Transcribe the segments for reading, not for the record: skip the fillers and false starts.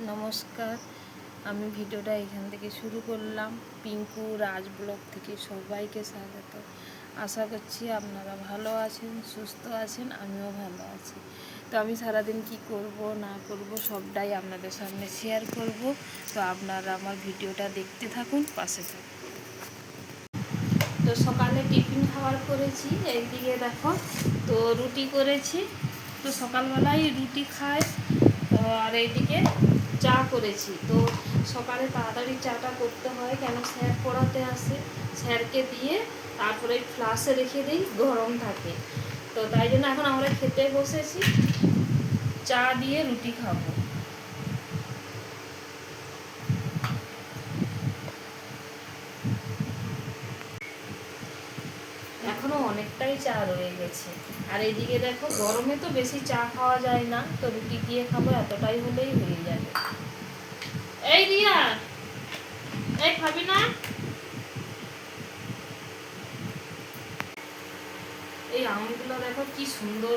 নমস্কার, আমি ভিডিওটা এখান থেকে শুরু করলাম। পিঙ্কু রাজ ব্লগ থেকে সবাইকে স্বাগত। আশা করছি আপনারা ভালো আছেন, সুস্থ আছেন, আমিও ভালো আছি। তো আমি সারাদিন কি করব না করব সবটাই আপনাদের সামনে শেয়ার করব। তো আপনারা আমার ভিডিওটা দেখতে থাকুন, পাশে থাকুন। তো সকালে টিফিন খাবার করেছি, এইদিকে দেখো তো রুটি করেছি। তো সকালবেলায় রুটি খাই। তো আর এইদিকে চা করেছি। তো সকালে তাড়াতাড়ি চাটা করতে হয়, কেন স্যার পড়াতে আসে, স্যারকে দিয়ে তারপরে ফ্লাসে রেখে দিই, গরম থাকে। তো তাই জন্য এখন আমরা খেতে বসেছি, চা দিয়ে রুটি খাবো। এখনো অনেকটাই চা রয়ে গেছে। আর এইদিকে দেখো গরমে তো বেশি চা খাওয়া যায় না, তো রুটি দিয়ে খাবো, এতটাই হলেই হয়ে যাবে। এই রিয়া, এই খাবি না? এই আমগুলো দেখো কি সুন্দর,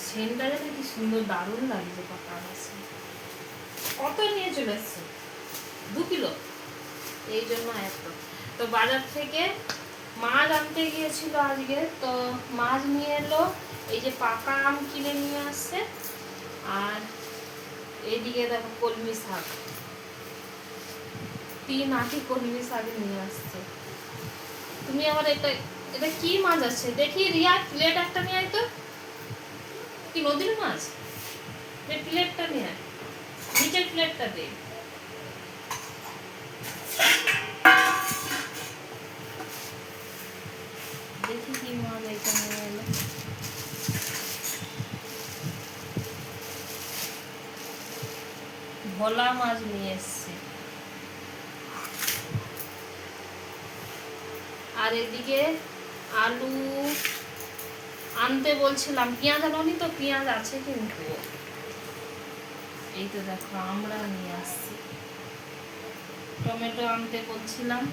সেন্টটা দেখো কি সুন্দর, দারুণ লাগছে। পাকা আছে। কত নিয়ে চলে এসছে? 2 কিলো। এই জন্য এত। তো বাজার থেকে মাছ আনতে গিয়েছিল আজকে, তো মাছ নিয়ে এলো। এই যে পাকা আম কিনে নিয়ে আসছে। আর এইদিকে দেখো কলমি শাক, 3 আঁটি কলমি শাক নিয়ে আসছে। তুমি আবার এটা এটা কি মাছ আছে দেখি রিয়া, প্লেট একটা নিয়ে আয় তো। কি নদীর মাছ? প্লেটটা নিয়ে আয়, নিচের প্লেটটা দে। দেখি কি মাছ এটা নিয়ে এলো। ভোলা মাছ নিয়ে এসছে। আর এদিকে আলু আনতে বলছিলাম, পেঁয়াজ আনোনি তো? পেঁয়াজ আছে কিন্তু। এই তো দেখো আমরা নিয়ে আসছি। টমেটো আনতে বলছিলাম।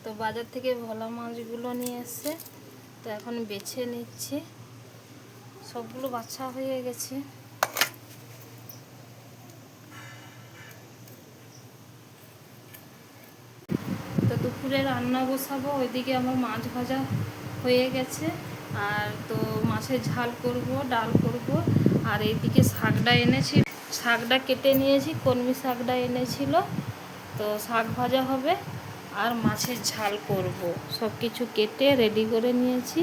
তো বাজার থেকে ভোলা মাছগুলো নিয়ে এসছে। তো এখন বেছে নিচ্ছি, সবগুলো বাছা হয়ে গেছে। তো দুপুরে রান্না বসাবো। ওইদিকে আমার মাছ ভাজা হয়ে গেছে। আর তো মাছের ঝাল করব, ডাল করব। আর এইদিকে শাকটা এনেছি, শাকটা কেটে নিয়েছি, কলমি শাকটা এনেছিল। তো শাক ভাজা হবে আর মাছের ঝাল করব। সব কিছু কেটে রেডি করে নিয়েছি।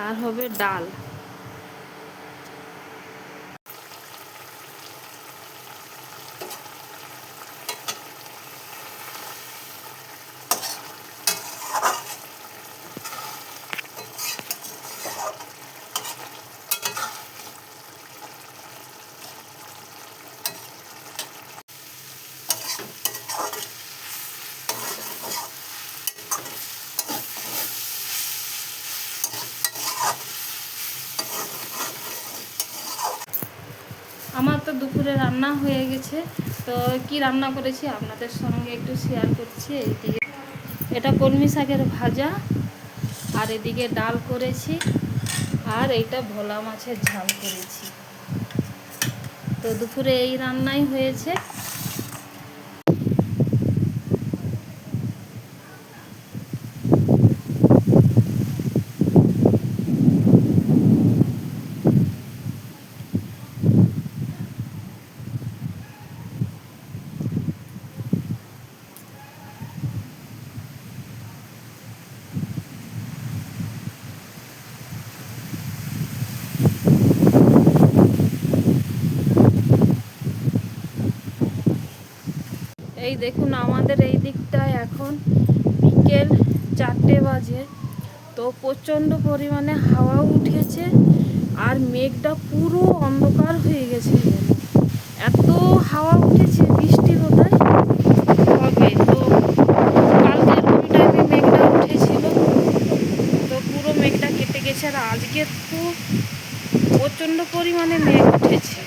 আর হবে ডাল। আমার তো দুপুরে রান্না হয়ে গেছে। তো কি রান্না করেছি আপনাদের সঙ্গে একটু শেয়ার করছি। এইদিকে এটা কলমি শাকের ভাজা, আর এদিকে ডাল করেছি, আর এইটা ভোলা মাছের ঝাল করেছি। তো দুপুরে এই রান্নাই হয়েছে। এই দেখুন আমাদের এই দিকটায় এখন বিকেল 4টে বাজে। তো প্রচণ্ড পরিমাণে হাওয়া উঠেছে, আর মেঘটা পুরো অন্ধকার হয়ে গেছে। এত হাওয়া উঠেছে, বৃষ্টি বোধহয় হবে। তো কালকে এরকম টাইপে মেঘটা উঠেছিল, তো পুরো মেঘটা কেটে গেছে। আর আজকে তো প্রচণ্ড পরিমাণে মেঘ উঠেছে।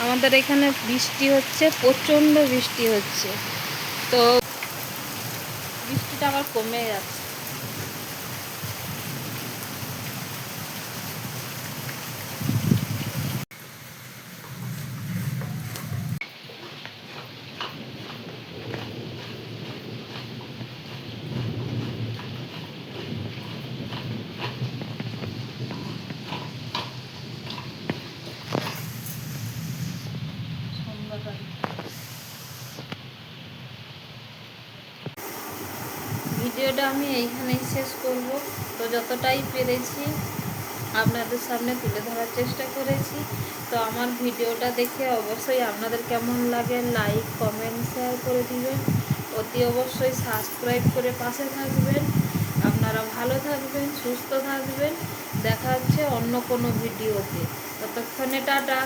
আমাদের এখানে বৃষ্টি হচ্ছে, প্রচণ্ড বৃষ্টি হচ্ছে। তো বৃষ্টিটা আবার কমে যাচ্ছে। ভিডিওটা আমি এইখানেই শেষ করব। তো যতটাই পেরেছি আপনাদের সামনে তুলে ধরার চেষ্টা করেছি। তো আমার ভিডিওটা দেখে অবশ্যই আপনাদের কেমন লাগে লাইক কমেন্ট শেয়ার করে দিবেন, অতি অবশ্যই সাবস্ক্রাইব করে পাশে থাকবেন। আপনারা ভালো থাকবেন, সুস্থ থাকবেন। দেখা হচ্ছে অন্য কোনো ভিডিওতে। ততক্ষণে টাটা।